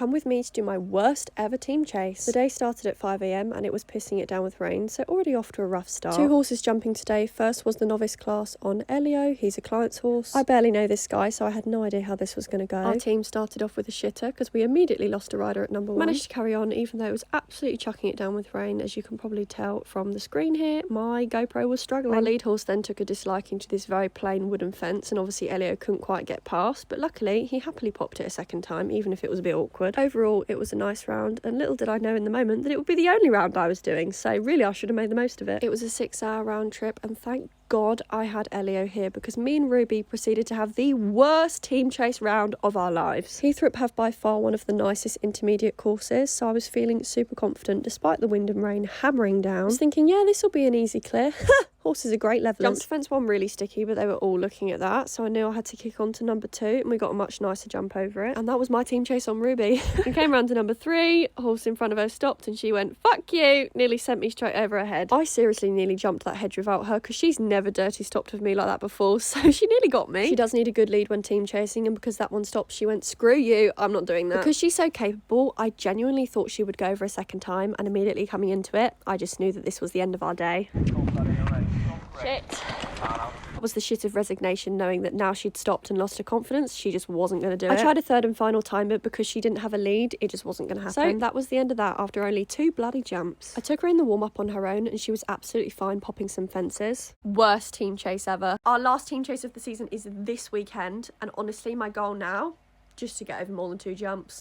come with me to do my worst ever team chase. The day started at 5 a.m. and it was pissing it down with rain, so already off to a rough start. 2 horses jumping today. First was the novice class on Elio. He's a client's horse. I barely know this guy, so I had no idea how this was going to go. Our team started off with a shitter because we immediately lost a rider at number 1. Managed to carry on even though it was absolutely chucking it down with rain. As you can probably tell from the screen here, my GoPro was struggling. Our lead horse then took a disliking to this very plain wooden fence, and obviously Elio couldn't quite get past, but luckily he happily popped it a second time, even if it was a bit awkward. Overall, it was a nice round, and little did I know in the moment that it would be the only round I was doing, so really I should have made the most of it. It was a 6-hour round trip, and thank God I had Elio here, because me and Ruby proceeded to have the worst team chase round of our lives. Heathrow have by far one of the nicest intermediate courses, so I was feeling super confident despite the wind and rain hammering down. I was thinking, yeah, this will be an easy clear. Horses are great levelers. Jumped fence 1 really sticky, but they were all looking at that, so I knew I had to kick on to number 2, and we got a much nicer jump over it. And that was my team chase on Ruby. We came round to number 3, a horse in front of her stopped, and she went, "Fuck you," nearly sent me straight over her head. I seriously nearly jumped that hedge without her, because she's never dirty stopped with me like that before, so she nearly got me. She does need a good lead when team chasing, and because that one stopped, she went, "Screw you, I'm not doing that." Because she's so capable, I genuinely thought she would go over a second time, and immediately coming into it, I just knew that this was the end of our day. Shit. That was the shit of resignation, knowing that now she'd stopped and lost her confidence, she just wasn't going to do it. I tried a third and final time, but because she didn't have a lead, it just wasn't going to happen. So that was the end of that after only 2 bloody jumps. I took her in the warm-up on her own, and she was absolutely fine popping some fences. Worst team chase ever. Our last team chase of the season is this weekend, and honestly, my goal now, just to get over more than 2 jumps.